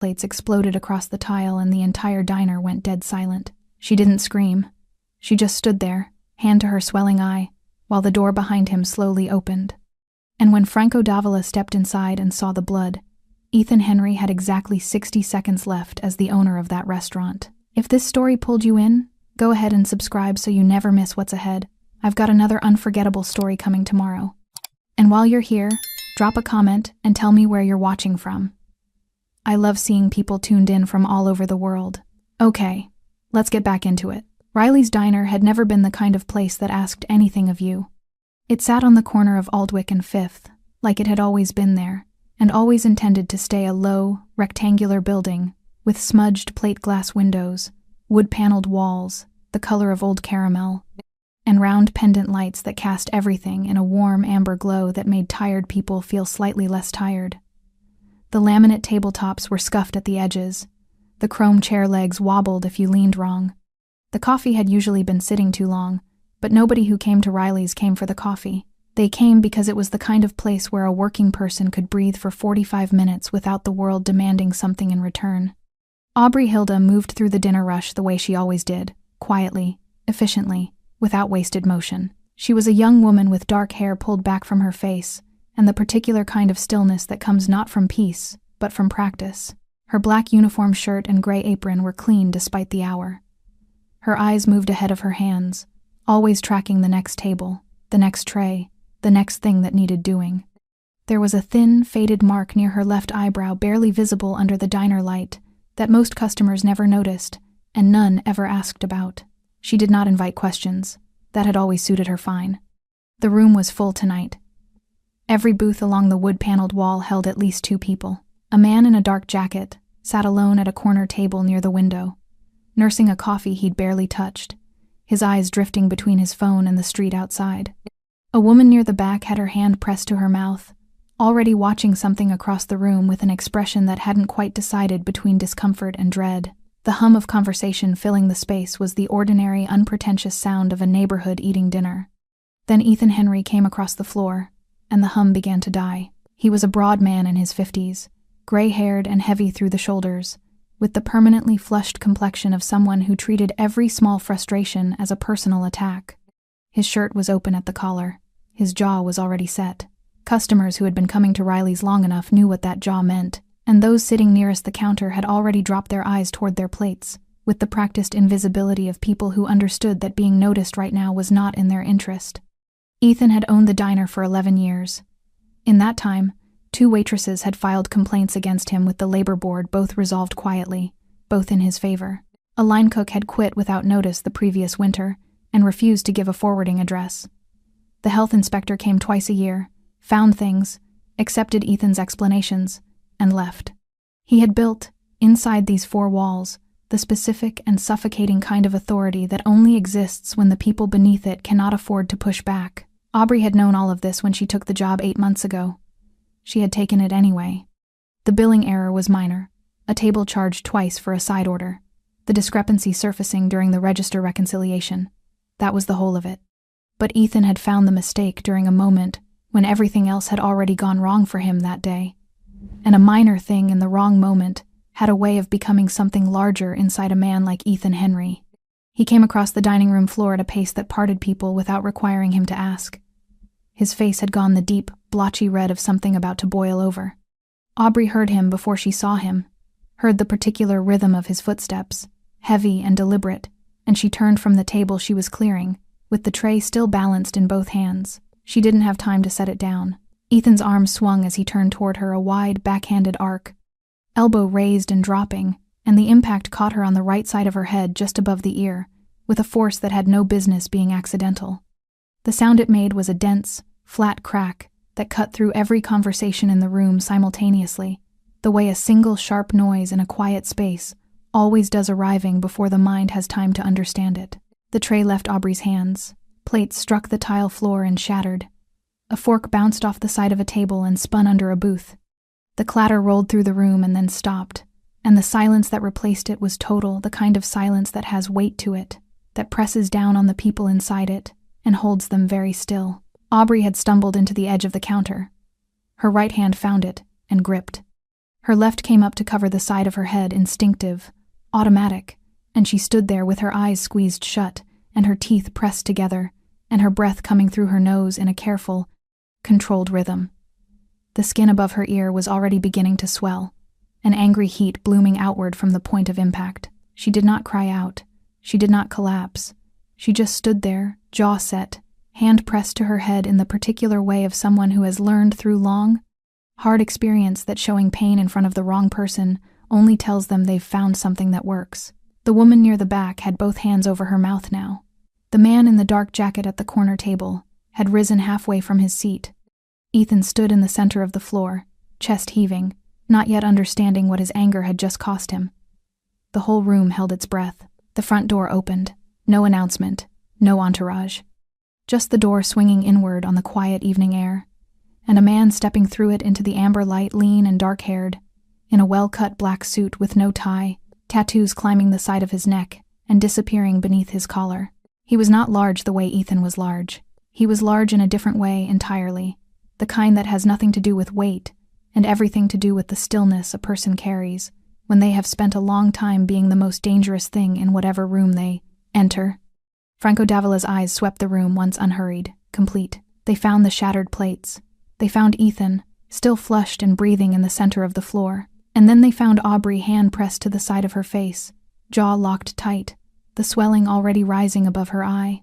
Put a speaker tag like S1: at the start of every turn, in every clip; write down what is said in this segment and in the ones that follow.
S1: Plates exploded across the tile and the entire diner went dead silent. She didn't scream. She just stood there, hand to her swelling eye, while the door behind him slowly opened. And when Franco Davila stepped inside and saw the blood, Ethan Henry had exactly 60 seconds left as the owner of that restaurant. If this story pulled you in, go ahead and subscribe so you never miss what's ahead. I've got another unforgettable story coming tomorrow. And while you're here, drop a comment and tell me where you're watching from. I love seeing people tuned in from all over the world. Okay, let's get back into it. Riley's Diner had never been the kind of place that asked anything of you. It sat on the corner of Aldwych and Fifth, like it had always been there, and always intended to stay a low, rectangular building with smudged plate glass windows, wood-paneled walls, the color of old caramel, and round pendant lights that cast everything in a warm amber glow that made tired people feel slightly less tired. The laminate tabletops were scuffed at the edges. The chrome chair legs wobbled if you leaned wrong. The coffee had usually been sitting too long, but nobody who came to Riley's came for the coffee. They came because it was the kind of place where a working person could breathe for 45 minutes without the world demanding something in return. Aubrey Hilda moved through the dinner rush the way she always did, quietly, efficiently, without wasted motion. She was a young woman with dark hair pulled back from her face, and the particular kind of stillness that comes not from peace, but from practice. Her black uniform shirt and gray apron were clean despite the hour. Her eyes moved ahead of her hands, always tracking the next table, the next tray, the next thing that needed doing. There was a thin, faded mark near her left eyebrow barely visible under the diner light that most customers never noticed, and none ever asked about. She did not invite questions. That had always suited her fine. The room was full tonight. Every booth along the wood-paneled wall held at least 2 people. A man in a dark jacket sat alone at a corner table near the window, nursing a coffee he'd barely touched, his eyes drifting between his phone and the street outside. A woman near the back had her hand pressed to her mouth, already watching something across the room with an expression that hadn't quite decided between discomfort and dread. The hum of conversation filling the space was the ordinary, unpretentious sound of a neighborhood eating dinner. Then Ethan Henry came across the floor, and the hum began to die. He was a broad man in his 50s, gray-haired and heavy through the shoulders, with the permanently flushed complexion of someone who treated every small frustration as a personal attack. His shirt was open at the collar. His jaw was already set. Customers who had been coming to Riley's long enough knew what that jaw meant, and those sitting nearest the counter had already dropped their eyes toward their plates, with the practiced invisibility of people who understood that being noticed right now was not in their interest. Ethan had owned the diner for 11 years. In that time, 2 waitresses had filed complaints against him with the labor board, both resolved quietly, both in his favor. A line cook had quit without notice the previous winter and refused to give a forwarding address. The health inspector came twice a year, found things, accepted Ethan's explanations, and left. He had built, inside these 4 walls, the specific and suffocating kind of authority that only exists when the people beneath it cannot afford to push back. Aubrey had known all of this when she took the job 8 months ago. She had taken it anyway. The billing error was minor, a table charged twice for a side order, the discrepancy surfacing during the register reconciliation. That was the whole of it. But Ethan had found the mistake during a moment when everything else had already gone wrong for him that day. And a minor thing in the wrong moment had a way of becoming something larger inside a man like Ethan Henry. He came across the dining room floor at a pace that parted people without requiring him to ask. His face had gone the deep, blotchy red of something about to boil over. Aubrey heard him before she saw him, heard the particular rhythm of his footsteps, heavy and deliberate, and she turned from the table she was clearing, with the tray still balanced in both hands. She didn't have time to set it down. Ethan's arm swung as he turned toward her, a wide, backhanded arc, elbow raised and dropping, and the impact caught her on the right side of her head just above the ear, with a force that had no business being accidental. The sound it made was a dense, flat crack that cut through every conversation in the room simultaneously, the way a single sharp noise in a quiet space always does, arriving before the mind has time to understand it. The tray left Aubrey's hands. Plates struck the tile floor and shattered. A fork bounced off the side of a table and spun under a booth. The clatter rolled through the room and then stopped, and the silence that replaced it was total, the kind of silence that has weight to it, that presses down on the people inside it and holds them very still. Aubrey had stumbled into the edge of the counter. Her right hand found it and gripped. Her left came up to cover the side of her head, instinctive, automatic, and she stood there with her eyes squeezed shut and her teeth pressed together, and her breath coming through her nose in a careful, controlled rhythm. The skin above her ear was already beginning to swell, an angry heat blooming outward from the point of impact. She did not cry out. She did not collapse. She just stood there, jaw set, hand pressed to her head in the particular way of someone who has learned through long, hard experience that showing pain in front of the wrong person only tells them they've found something that works. The woman near the back had both hands over her mouth now. The man in the dark jacket at the corner table had risen halfway from his seat. Ethan stood in the center of the floor, chest heaving, not yet understanding what his anger had just cost him. The whole room held its breath. The front door opened. No announcement, no entourage. Just the door swinging inward on the quiet evening air, and a man stepping through it into the amber light, lean and dark-haired, in a well-cut black suit with no tie, tattoos climbing the side of his neck and disappearing beneath his collar. He was not large the way Ethan was large. He was large in a different way entirely, the kind that has nothing to do with weight and everything to do with the stillness a person carries when they have spent a long time being the most dangerous thing in whatever room they enter. Franco Davila's eyes swept the room once unhurried, complete. They found the shattered plates. They found Ethan, still flushed and breathing in the center of the floor. And then they found Aubrey, hand pressed to the side of her face, jaw locked tight, the swelling already rising above her eye.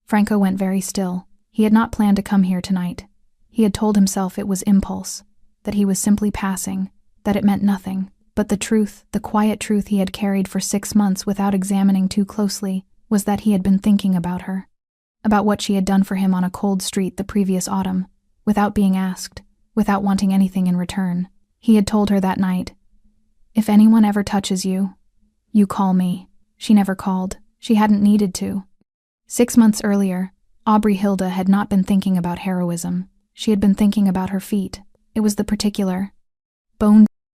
S1: Franco went very still. He had not planned to come here tonight. He had told himself it was impulse, that he was simply passing, that it meant nothing. But the truth, the quiet truth he had carried for 6 months without examining too closely, was that he had been thinking about her, about what she had done for him on a cold street the previous autumn, without being asked, without wanting anything in return. He had told her that night, "If anyone ever touches you, you call me." She never called. She hadn't needed to. 6 months earlier, Aubrey Hilda had not been thinking about heroism. She had been thinking about her feet. It was the particular, bone